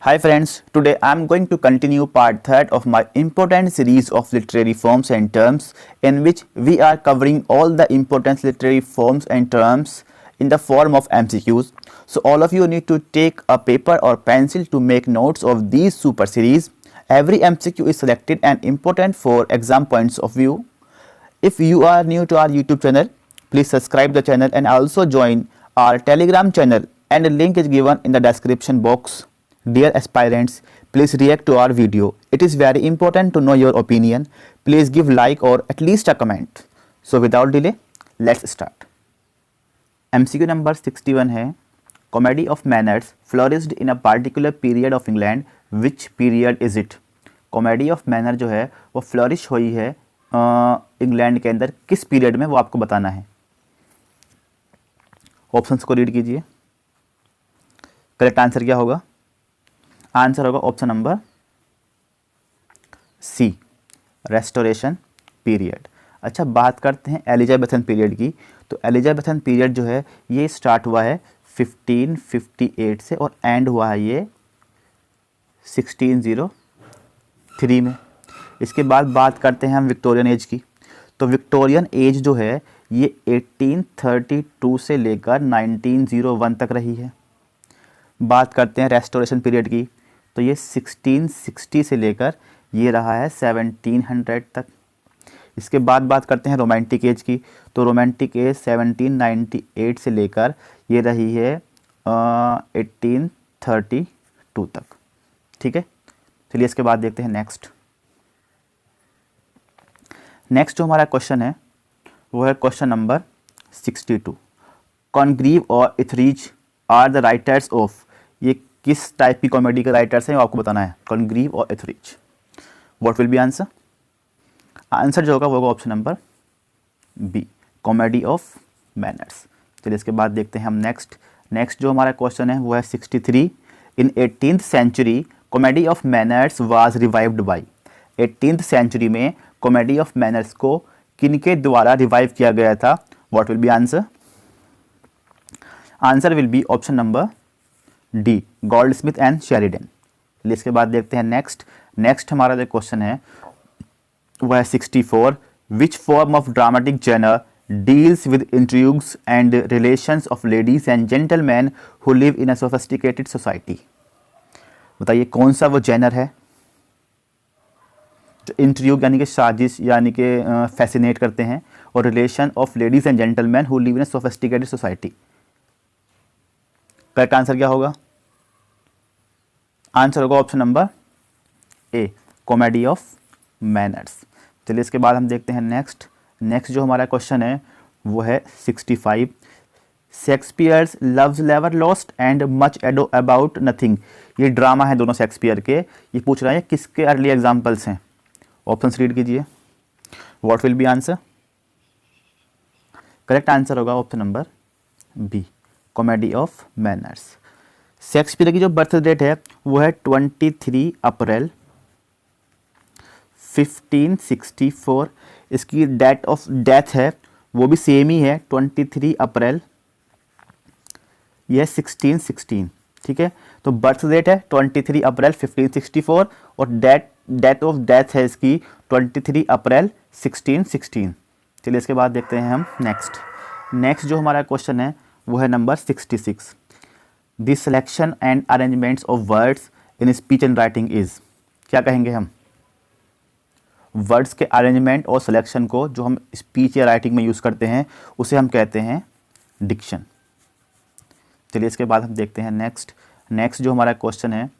Hi friends, today I am going to continue part 3 of my important series of literary forms and terms in which we are covering all the important literary forms and terms in the form of MCQs. So all of you need to take a paper or pencil to make notes of these super series. Every MCQ is selected and important for exam points of view. If you are new to our YouTube channel, please subscribe the channel and also join our Telegram channel, and the link is given in the description box. Dear aspirants, please react to our video. It is very important to know your opinion. Please give like or at least a comment. So without delay, let's start. MCQ number 61 है, Comedy of manners flourished in a particular period of England. Which period is it? Comedy of manner जो है वो flourish हुई है England के अंदर किस period में, वो आपको बताना है. ऑप्शंस को रीड कीजिए. करेक्ट आंसर क्या होगा? आंसर होगा option number C, restoration period. अच्छा, बात करते हैं एलिजाबेथन पीरियड की. तो एलिजाबेथन पीरियड जो है ये स्टार्ट हुआ है 1558 से और एंड हुआ है ये 1603 में. इसके बाद बात करते हैं हम विक्टोरियन एज की. तो विक्टोरियन एज जो है ये 1832 से लेकर 1901 तक रही है. बात करते हैं रेस्टोरेशन पीरियड की. तो ये 1660 से लेकर ये रहा है 1700 तक. इसके बाद बात करते हैं रोमांटिक एज की. तो रोमांटिक एज 1798 से लेकर ये रही है 1832 तक. ठीक है, चलिए इसके बाद देखते हैं नेक्स्ट जो हमारा क्वेश्चन है वो है क्वेश्चन नंबर 62. कॉनग्रीव और इथरीज आर द राइटर्स ऑफ. ये किस टाइप की कॉमेडी के राइटर्स हैं वो आपको बताना है. कॉनग्रीव और Etherege. What will be answer? Answer जो होगा वो होगा option number B, comedy of manners. चलिए इसके बाद देखते हैं हम नेक्स्ट जो हमारा क्वेश्चन है वो है 63. In 18th century comedy of manners was revived by. 18th century में कॉमेडी ऑफ मैनर्स को किनके द्वारा रिवाइव किया गया था? What will be answer? Answer will be option number D, Goldsmith and Sheridan. इसके बाद देखते हैं नेक्स्ट हमारा जो क्वेश्चन है वह है 64. Which form of dramatic genre deals with intrigues and relations of ladies and gentleman who live in a sophisticated society. बताइए कौन सा वो जेनर है जो इंट्रीग यानी कि साजिश यानी कि फैसिनेट करते हैं, और relation of ladies and gentleman who live in a sophisticated society. Correct answer क्या होगा? आंसर होगा option number A, comedy of manners. चलिए इसके बाद हम देखते हैं नेक्स्ट जो हमारा क्वेश्चन है वो है 65. Shakespeare's love's never lost and much ado about nothing. ये ड्रामा है दोनों शेक्सपियर के. ये पूछ रहा है किसके अर्ली एग्जाम्पल्स हैं. ऑप्शंस रीड कीजिए. What will be answer? Correct answer होगा option number B, comedy of manners. Shakespeare की जो बर्थ डेट है वो है 23 अप्रैल 1564. इसकी डेट ऑफ डेथ है वो भी सेम ही है 23 अप्रैल, यह 1616. ठीक है, तो बर्थ डेट है 23 अप्रैल 1564 और डेट ऑफ डेथ है इसकी 23 अप्रैल 1616. चलिए इसके बाद देखते हैं हम नेक्स्ट जो हमारा क्वेश्चन है वो है number 66. The selection and arrangements of words in speech and writing is. क्या कहेंगे हम? वर्ड्स के अरेंजमेंट और सिलेक्शन को जो हम स्पीच या राइटिंग में यूज़ करते हैं उसे हम कहते हैं डिक्शन. चलिए इसके बाद हम देखते हैं नेक्स्ट जो हमारा क्वेश्चन है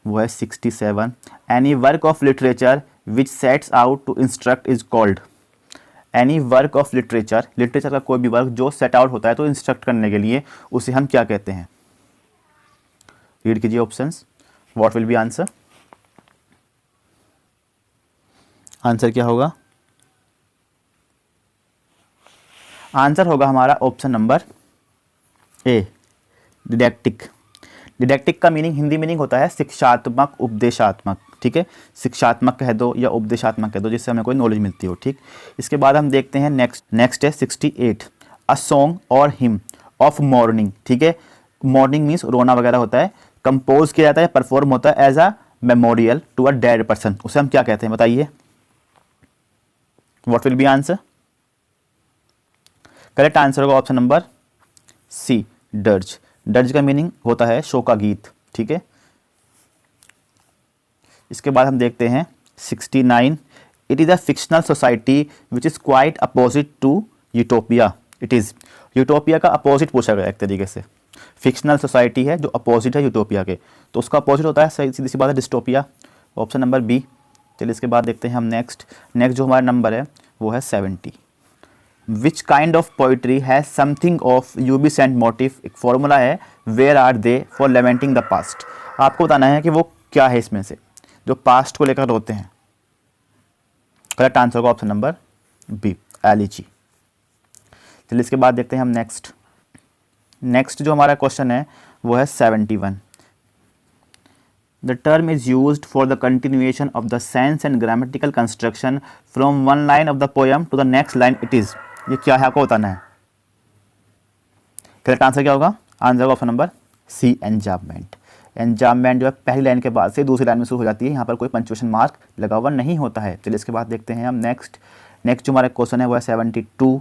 वो है 67. Any work of literature which sets out to instruct is called. Any work of literature का कोई भी वर्क जो सेट आउट होता है तो इंस्ट्रक्ट करने के लिए उसे हम क्या कहते हैं? रीड कीजिए options. What will be answer? Answer क्या होगा? आंसर होगा हमारा ऑप्शन नंबर ए, डिडैक्टिक. डिडैक्टिक का मीनिंग, हिंदी मीनिंग होता है शिक्षात्मक, उपदेशात्मक. ठीक है, शिक्षात्मक कह दो या उपदेशात्मक कह दो, जिससे हमें कोई नॉलेज मिलती हो. ठीक, इसके बाद हम देखते हैं नेक्स्ट है 68. अ सॉन्ग और हिम ऑफ मॉर्निंग. ठीक है, मॉर्निंग मीन्स रोना वगैरह होता है, कंपोज किया जाता है, परफॉर्म होता है as a memorial to a dead person, उसे हम क्या कहते हैं बताइए? What will be answer? Correct answer होगा option number C, dirge. Dirge का मीनिंग होता है शोक का गीत, ठीक है। इसके बाद हम देखते हैं 69, it is a fictional society which is quite opposite to utopia. It is, utopia का अपोजिट पूछा गया एक तरीके से। फिक्शनल सोसाइटी है जो अपोजिट है यूटोपिया के, तो उसका अपोजिट होता है सीधी सी बात है डिस्टोपिया, ऑप्शन नंबर बी। चलिए इसके बाद देखते हैं हम नेक्स्ट जो हमारा नंबर है वो है 70। Which kind of poetry has something of ubi sunt motif, एक फॉर्मूला है, where are they for lamenting the past. आपको बताना है कि वो क्या है इसमें से जो पास्ट को लेकर रोते हैं। करेक्ट आंसर होगा ऑप्शन नंबर बी, एलिजी। चलिए इसके बाद देखते हैं हम नेक्स्ट जो हमारा क्वेश्चन है वो है 71। The term is used for the continuation of the sense and grammatical construction from one line of the poem to the next line. It is, ये क्या है आपको बताना है। करेक्ट आंसर क्या होगा? आंसर होगा ऑप्शन नंबर सी, एंजाममेंट। एंजाममेंट जो है पहली लाइन के बाद से दूसरी लाइन में शुरू हो जाती है, यहाँ पर कोई पंक्चुएशन मार्क लगा हुआ नहीं होता है। चलिए इसके बाद देखते हैं हम नेक्स्ट जो हमारा क्वेश्चन है वो है 72।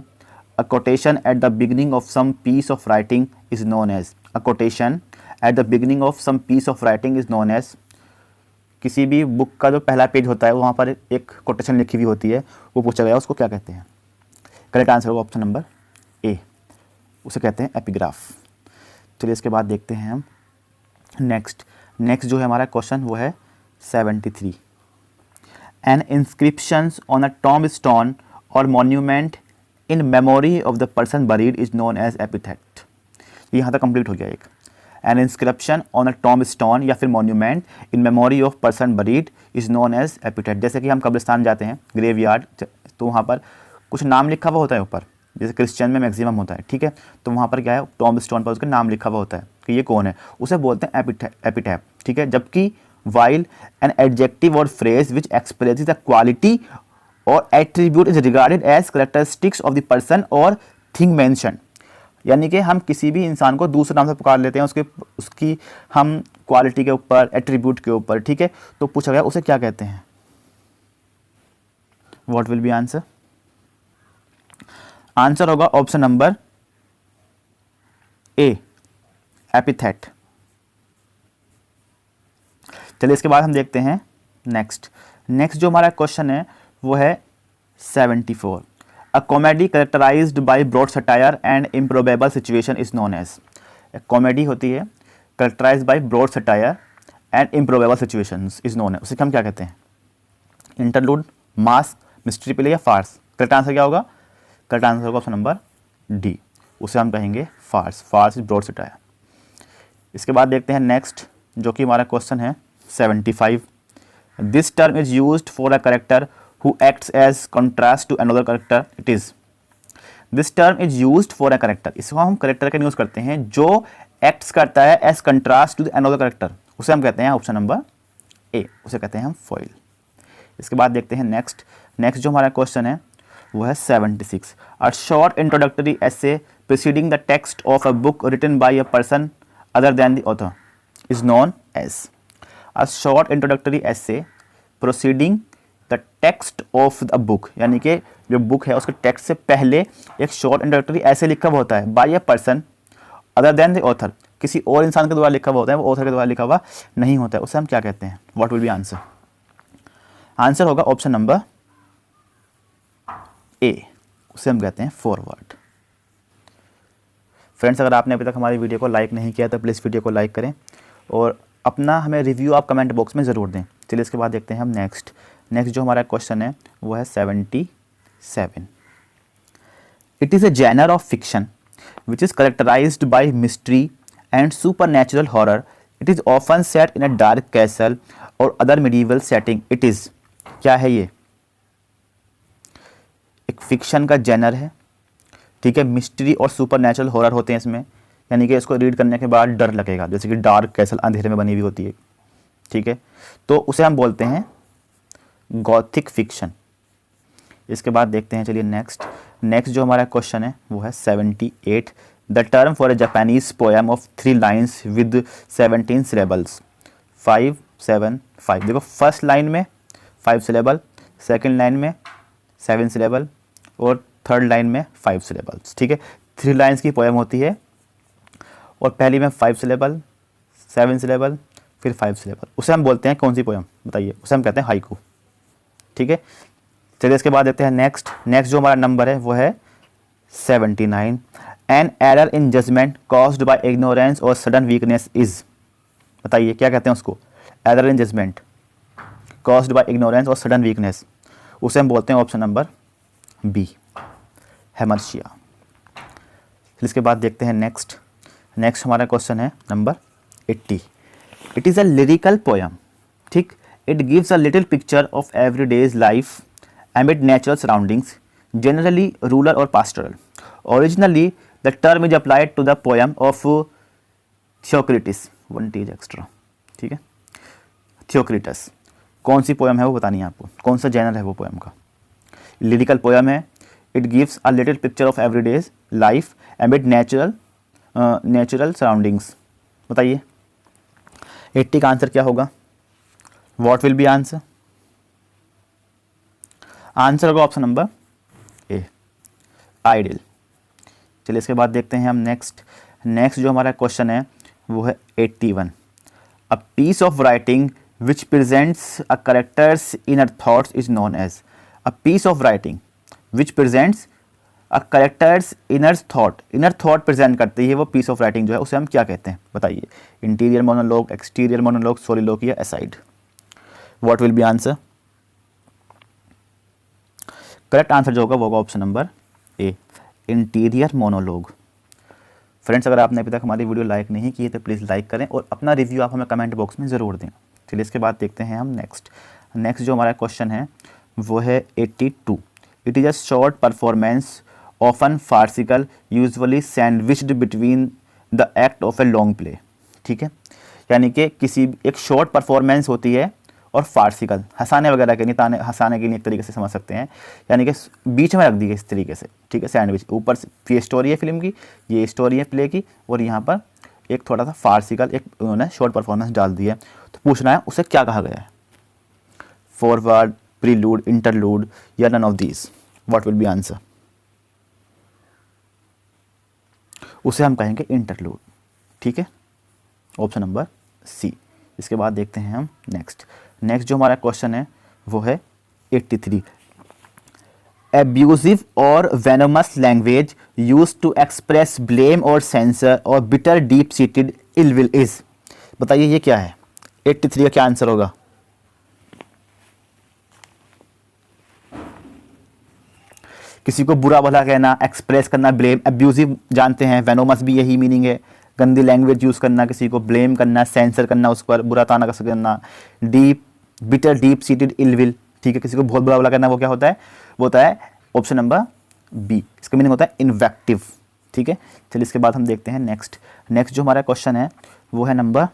A quotation at the beginning of some piece of writing is known as. A quotation at the beginning of some piece of writing is known as. किसी भी बुक का जो पहला पेज होता है वहाँ पर एक कोटेशन लिखी हुई होती है, वो पूछा गया उसको क्या कहते हैं? करेक्ट आंसर होगा ऑप्शन नंबर ए, उसे कहते हैं एपिग्राफ। चलिए इसके बाद देखते हैं हम नेक्स्ट जो है हमारा क्वेश्चन वो है 73। An inscriptions on a tombstone और monument in memory of the person buried is known as epithet. यहाँ तक कंप्लीट हो गया एक। An inscription on a tombstone या फिर monument in memory of person buried is known as epithet. जैसे कि हम कब्रिस्तान जाते हैं, ग्रेवयार्ड, तो वहाँ पर कुछ नाम लिखा हुआ होता है ऊपर, जैसे क्रिश्चियन में मैक्सिमम होता है, ठीक है। तो वहाँ पर क्या है, टॉम्ब स्टोन पर उसका नाम लिखा हुआ होता है कि ये कौन है, उसे बोलते हैं एपिटैप, ठीक है। जबकि वाइल एन एडजेक्टिव और phrase which expresses the quality और attribute is regarded as characteristics of the person और थिंग मेंशन, यानी कि हम किसी भी इंसान को दूसरे नाम से पुकार लेते हैं उसकी हम क्वालिटी के ऊपर, एट्रीब्यूट के ऊपर, ठीक है। तो पूछा गया उसे क्या कहते हैं? What will be answer? Answer होगा ऑप्शन नंबर ए, एपिथेट। चलिए इसके बाद हम देखते हैं नेक्स्ट जो हमारा क्वेश्चन है वो है 74। A comedy characterised by broad satire and improbable situation is known as. Comedy होती है characterised by broad satire and improbable situations is known as, उसे हम क्या कहते हैं? इंटरलूड, मास्क, मिस्ट्री प्ले या फार्स। करेक्ट आंसर क्या होगा? करेक्ट आंसर होगा ऑप्शन नंबर डी, उसे हम कहेंगे फार्स इज ब्रॉड सटायर। इसके बाद देखते हैं नेक्स्ट जो कि हमारा क्वेश्चन है 75। This term is used for a character who acts as contrast to another character. It is, this term is used for a character, इसको हम कैरेक्टर का यूज करते हैं जो एक्ट्स करता है as contrast to another character, उसे हम कहते हैं ऑप्शन नंबर ए, उसे कहते हैं हम फॉइल। इसके बाद देखते हैं नेक्स्ट जो हमारा क्वेश्चन है वो है 76। A short introductory essay preceding the text of a book written by a person other than the author is known as. A short introductory essay proceeding the text of the book, यानी कि जो book है उसके text से पहले एक short introductory ऐसे लिखा हुआ होता है by a person other than the author, किसी और इंसान के द्वारा लिखा हुआ होता है, वो ऑथर के द्वारा लिखा हुआ नहीं होता है, उसे हम क्या कहते हैं? What will be answer? Answer होगा ऑप्शन नंबर ए, उसे हम कहते हैं फॉरवर्ड। फ्रेंड्स, अगर आपने अभी तक हमारी वीडियो को लाइक नहीं किया तो प्लीज़ वीडियो को लाइक करें और अपना हमें रिव्यू आप कमेंट बॉक्स में ज़रूर दें। चलिए इसके बाद देखते हैं हम नेक्स्ट जो हमारा क्वेश्चन है वो है 77। It is a genre of fiction which is characterized by mystery and supernatural horror. It is often set in a dark castle और other medieval setting. It is, क्या है ये? एक फिक्शन का जेनर है, ठीक है। मिस्ट्री और सुपरनैचुरल हॉरर होते हैं इसमें, यानी कि इसको रीड करने के बाद डर लगेगा, जैसे कि डार्क कैसल अंधेरे में बनी हुई होती है, ठीक है। तो उसे हम बोलते हैं गॉथिक फिक्शन। इसके बाद देखते हैं, चलिए नेक्स्ट जो हमारा क्वेश्चन है वो है 78। The term for a Japanese poem of 3 lines with 17 syllables। 5 7 5, देखो फर्स्ट लाइन में 5 syllable, सेकेंड लाइन में 7 syllable और थर्ड लाइन में 5 syllables। ठीक है, 3 लाइन्स की पोएम होती है और पहली में 5 syllable, 7 syllable, फिर 5 syllable। उसे हम बोलते हैं कौन सी पोएम, बताइए? उसे हम कहते हैं हाइकू। ठीक है, चलिए इसके बाद देखते हैं नेक्स्ट जो हमारा नंबर है वो है 79। An error in judgement caused by ignorance और सडन वीकनेस इज, बताइए क्या कहते हैं उसको? Error in judgement caused by ignorance और सडन वीकनेस, उसे हम बोलते हैं ऑप्शन नंबर बी, हेमर्शिया। इसके बाद देखते हैं नेक्स्ट हमारा क्वेश्चन है number 80। It is a lyrical poem. ठीक, it gives a little picture of every day's life amid natural surroundings, generally rural or pastoral. Originally, the term is applied to the poem of Theocritus। 1 T extra। ठीक है, Theocritus कौन सी poem है वो बतानी है आपको, कौन सा जेनर है वो पोएम का? लिरिकल पोएम है। It gives a little picture of every day's life एमिड natural surroundings. बताइए 80 का आंसर क्या होगा? What will be answer? Answer होगा ऑप्शन नंबर ए, आइडियल। चलिए इसके बाद देखते हैं हम नेक्स्ट जो हमारा क्वेश्चन है वो है 81। A piece of writing which presents a character's inner thoughts is known as. A piece of writing which presents a character's inner thought present करती है वो पीस ऑफ राइटिंग जो है उसे हम क्या कहते हैं? बताइए, इंटीरियर मोनोलॉग, एक्सटीरियर मोनोलॉग, सोलिलोक्वी या aside? What will be answer? Correct answer जो होगा वो होगा ऑप्शन नंबर ए, इंटीरियर मोनोलॉग। फ्रेंड्स, अगर आपने अभी तक हमारी वीडियो लाइक नहीं की है तो प्लीज़ लाइक करें और अपना रिव्यू आप हमें कमेंट बॉक्स में ज़रूर दें। चलिए इसके बाद देखते हैं हम नेक्स्ट जो हमारा क्वेश्चन है वो है 82। It is a short performance often farcical usually sandwiched between the act of a long play. ठीक है, यानी कि किसी एक शॉर्ट परफॉर्मेंस होती है और फार्सिकल, हंसाने वगैरह के नहीं, हंसाने के लिए एक तरीके से समझ सकते हैं, यानी कि बीच में रख दी है इस तरीके से। ठीक है, सैंडविच, ऊपर ये स्टोरी है फिल्म की, ये स्टोरी है प्ले की, और यहाँ पर एक थोड़ा सा फार्सिकल एक उन्होंने शॉर्ट परफॉर्मेंस डाल दी है। तो पूछना है उसे क्या कहा गया है? फॉरवर्ड, प्रीलूड, इंटरलूड या none of these? What will be answer? उसे हम कहेंगे इंटरलूड। ठीक है, ऑप्शन नंबर सी। इसके बाद देखते हैं हम नेक्स्ट जो हमारा क्वेश्चन है वो है 83। एब्यूजिव और venomous language used to express blame और सेंसर और bitter deep seated ill will is. बताइए ये क्या है? 83 का क्या आंसर होगा? किसी को बुरा भला कहना, एक्सप्रेस करना, ब्लेम। एब्यूजिव जानते हैं, वेनोमस भी यही मीनिंग है, गंदी लैंग्वेज यूज़ करना, किसी को ब्लेम करना, सेंसर करना, उस पर बुरा ताना करना। Deep, bitter deep seated ill will. ठीक है, किसी को बहुत बुरा भला करना, वो क्या होता है? वो होता है ऑप्शन नंबर बी, इसका मीनिंग होता है इन्वेक्टिव। ठीक है, चलिए इसके बाद हम देखते हैं नेक्स्ट जो हमारा क्वेश्चन है वो है number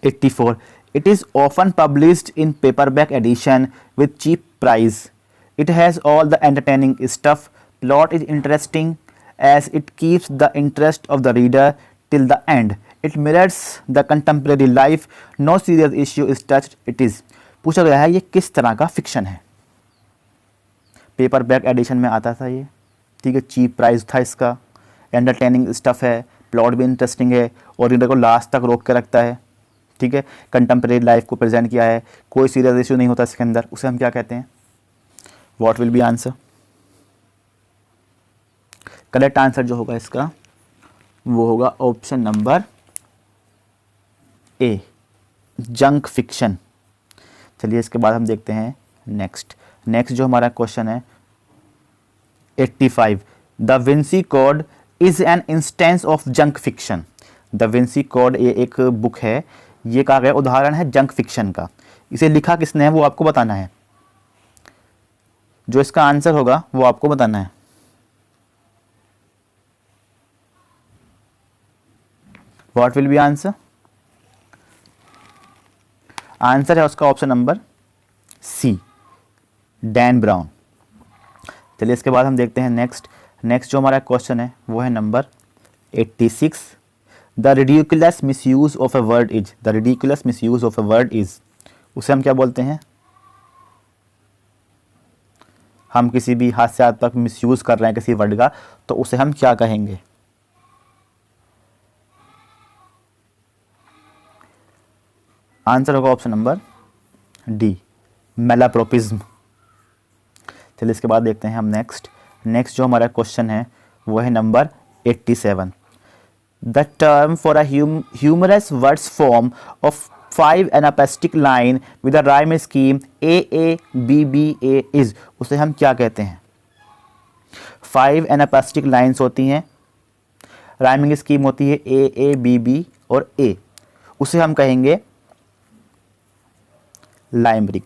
84। It is often published in paperback edition with cheap price. It has all the entertaining stuff. Plot is interesting as it keeps the interest of the reader till the end. It mirrors the contemporary life. No serious issue is touched. It is। पूछा गया है ये किस तरह का fiction है? Paper back addition में आता था ये। ठीक है, चीप प्राइस था इसका, एंटरटेनिंग स्टफ है, प्लॉट भी इंटरेस्टिंग है और रीडर को लास्ट तक रोक के रखता है। ठीक है, कंटेम्प्रेरी लाइफ को प्रेजेंट किया है, कोई सीरियस इशू नहीं होता इसके अंदर, उसे हम क्या कहते हैं? What will be answer? Correct answer जो होगा इसका वो होगा ऑप्शन नंबर ए, जंक फिक्शन। चलिए इसके बाद हम देखते हैं नेक्स्ट जो हमारा क्वेश्चन है 85। The Vinci code is an instance of junk fiction. The Vinci code ये एक बुक है, ये कहा गया उदाहरण है जंक फिक्शन का। इसे लिखा किसने है वो आपको बताना है, जो इसका आंसर होगा वो आपको बताना है। What will be answer? Answer है उसका option number C, Dan Brown. चलिए इसके बाद हम देखते हैं नेक्स्ट जो हमारा क्वेश्चन है वो है number 86. The ridiculous misuse of a word is, the ridiculous misuse of a word is, उसे हम क्या बोलते हैं? हम किसी भी हास्यात्मक मिसयूज कर रहे हैं किसी वर्ड का, तो उसे हम क्या कहेंगे? आंसर होगा ऑप्शन नंबर डी, मैलाप्रोपिज्म। चलिए इसके बाद देखते हैं हम नेक्स्ट जो हमारा क्वेश्चन है वो है number 87. The term for a humorous words form of 5 anapestic line with a rhyme scheme A A B B A is, उसे हम क्या कहते हैं? 5 एनापेस्टिक लाइन्स होती हैं, राइमिंग स्कीम होती है ए ए बी बी और ए, उसे हम कहेंगे लाइमरिक।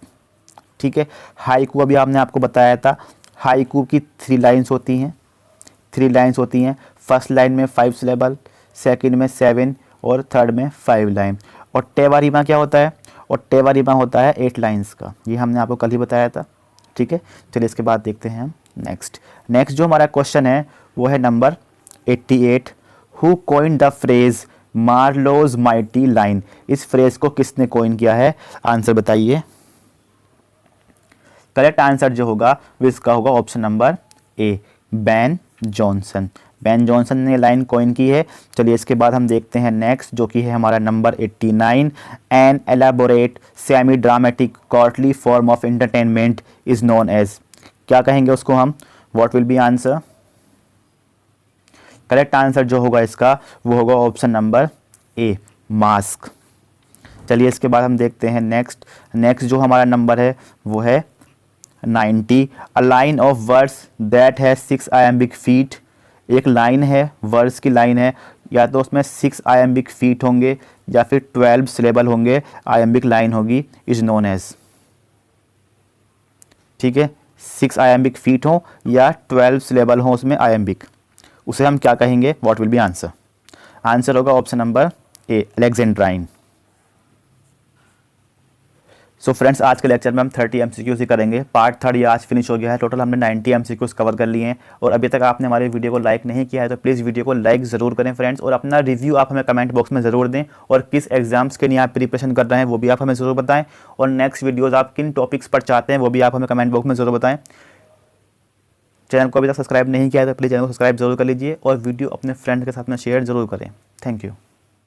ठीक है। हाइकू अभी आपने आपको बताया था, हाइकू की 3 लाइन्स होती हैं, 3 लाइन्स होती हैं। फर्स्ट लाइन में 5 सिलेबल, सेकंड में 7 और थर्ड में 5 लाइन। और टेवारीमा क्या होता है? और टेवारीमा होता है 8 लाइन्स का, ये हमने आपको कल ही बताया था। ठीक है। चलिए इसके बाद देखते हैं हम नेक्स्ट जो हमारा क्वेश्चन है वो है number 88. Who coin the phrase Marlowe's mighty line, इस फ्रेज को किसने कॉइन किया है? आंसर बताइए। करेक्ट आंसर जो होगा वो इसका होगा ऑप्शन नंबर ए, बेन जॉनसन। बेन जॉनसन ने लाइन कॉइन की है। चलिए इसके बाद हम देखते हैं नेक्स्ट जो कि है हमारा number 89. An elaborate semi dramatic courtly form of entertainment is known as, क्या कहेंगे उसको हम? What will be answer? Correct answer जो होगा इसका वो होगा ऑप्शन नंबर ए, मास्क। चलिए इसके बाद हम देखते हैं नेक्स्ट जो हमारा नंबर है वो है 90. A line of words that है 6 आयम्बिक फीट, एक लाइन है, वर्ड्स की लाइन है, या तो उसमें 6 आयम्बिक फीट होंगे या फिर 12 सिलेबल होंगे, आयम्बिक लाइन होगी, इज नोन एज। ठीक है। 6 आयम्बिक फीट हो या 12 सिलेबल हो उसमें आयम्बिक, उसे हम क्या कहेंगे? What will be answer? Answer होगा option number A, alexandrine. So friends आज के लेक्चर में हम 30 MCQs ही करेंगे। पार्ट 3 ये आज फिनिश हो गया है। टोटल हमने 90 MCQs कवर कर लिए हैं। और अभी तक आपने हमारे वीडियो को लाइक नहीं किया है तो प्लीज़ वीडियो को लाइक ज़रूर करें फ्रेंड्स, और अपना रिव्यू आप हमें कमेंट बॉक्स में ज़रूर दें, और किस एग्जाम्स के लिए आप प्रिपरेशन कर रहे हैं वो भी आप हमें ज़रूर बताएं, और नेक्स्ट वीडियोज़ आप किन टॉपिक्स पर चाहते हैं वो भी आप हमें कमेंट बॉक्स में ज़रूर बताएं। चैनल को अभी तक सब्सक्राइब नहीं किया है तो प्लीज़ चैनल को सब्सक्राइब जरूर कर लीजिए, और वीडियो अपने फ्रेंड के साथ में शेयर जरूर करें। Thank you.